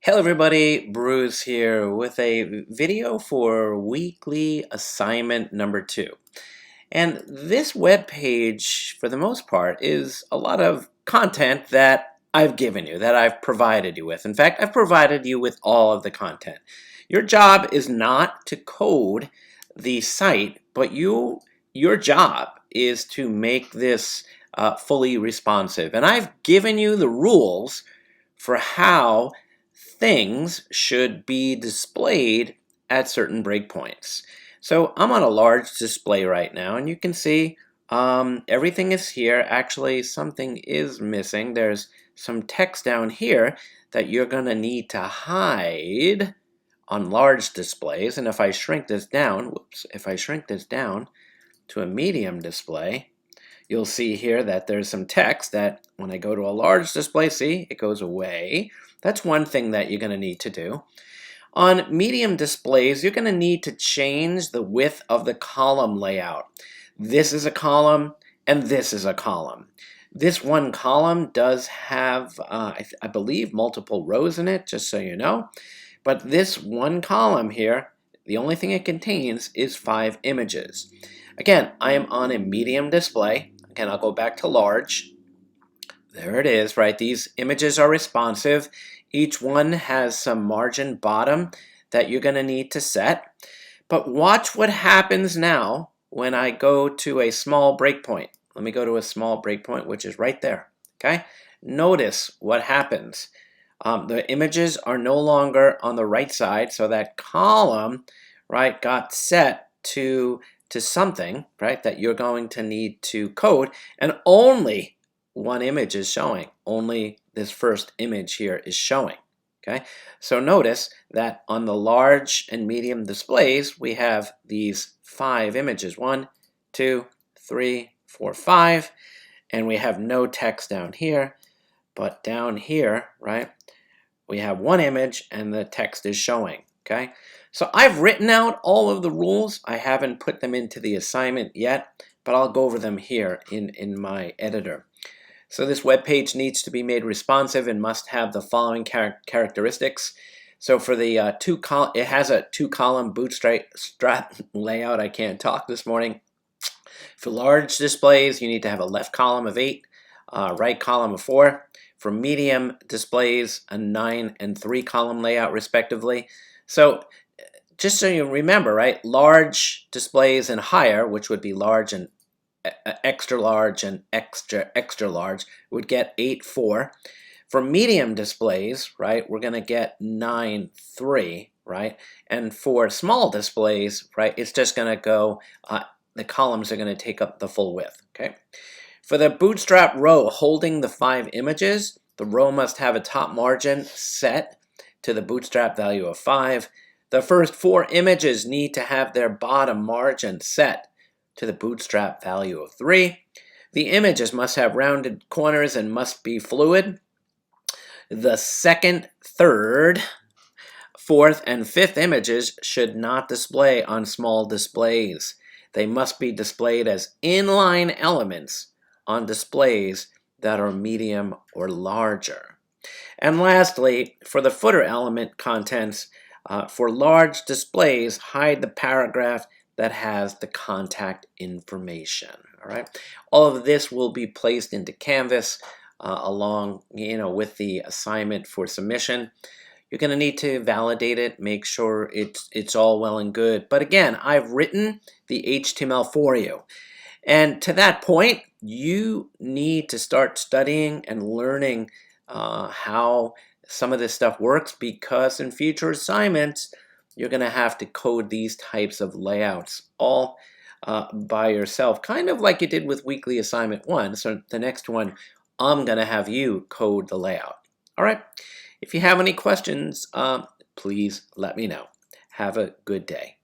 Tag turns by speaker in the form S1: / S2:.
S1: Hello everybody, Bruce here with a video for weekly assignment number 2. And this web page, for the most part, is a lot of content that I've given you, that I've provided you with. In fact, I've provided you with all of the content. Your job is not to code the site, but your job is to make this fully responsive. And I've given you the rules for how things should be displayed at certain breakpoints. So I'm on a large display right now, and you can see everything is here. Actually, something is missing. There's some text down here that you're going to need to hide on large displays. And if I shrink this down, if I shrink this down to a medium display, you'll see here that there's some text that when I go to a large display, see, it goes away. That's one thing that you're going to need to do. On medium displays, you're going to need to change the width of the column layout. This is a column, and this is a column. This one column does have, I believe, multiple rows in it, just so you know. But this one column here, the only thing it contains is 5 images. Again, I am on a medium display. Again, I'll go back to large. There it is, right? These images are responsive. Each one has some margin bottom that you're going to need to set. But watch what happens now when I go to a small breakpoint. Let me go to a small breakpoint, which is right there. Okay? Notice what happens. The images are no longer on the right side, so that column, right, got set to something, right, that you're going to need to code, and only one image is showing. Only this first image here is showing. Okay, so notice that on the large and medium displays, we have these 5 images. 1, 2, 3, 4, 5, and we have no text down here, but down here, right, we have 1 image and the text is showing. Okay, so I've written out all of the rules. I haven't put them into the assignment yet, but I'll go over them here in my editor. So this web page needs to be made responsive and must have the following characteristics. So for the it has a 2-column bootstrap layout. I can't talk this morning. For large displays, you need to have a left column of 8, right column of 4. For medium displays, a 9 and 3 column layout respectively. So just so you remember, right, large displays and higher, which would be large and extra large and extra large, would get 8, 4. For medium displays, right, we're going to get 9, 3, right? And for small displays, right, it's just going to go, the columns are going to take up the full width, okay? For the bootstrap row holding the 5 images, the row must have a top margin set to the bootstrap value of 5. The first 4 images need to have their bottom margin set to the bootstrap value of 3. The images must have rounded corners and must be fluid. The second, third, fourth, and fifth images should not display on small displays. They must be displayed as inline elements on displays that are medium or larger. And lastly, for the footer element contents, for large displays, hide the paragraph that has the contact information. All right, all of this will be placed into Canvas along, with the assignment for submission. You're going to need to validate it, make sure it's all well and good. But again, I've written the HTML for you. And to that point, you need to start studying and learning how some of this stuff works, because in future assignments, you're going to have to code these types of layouts all by yourself, kind of like you did with weekly assignment 1. So the next one, I'm going to have you code the layout. All right. If you have any questions, please let me know. Have a good day.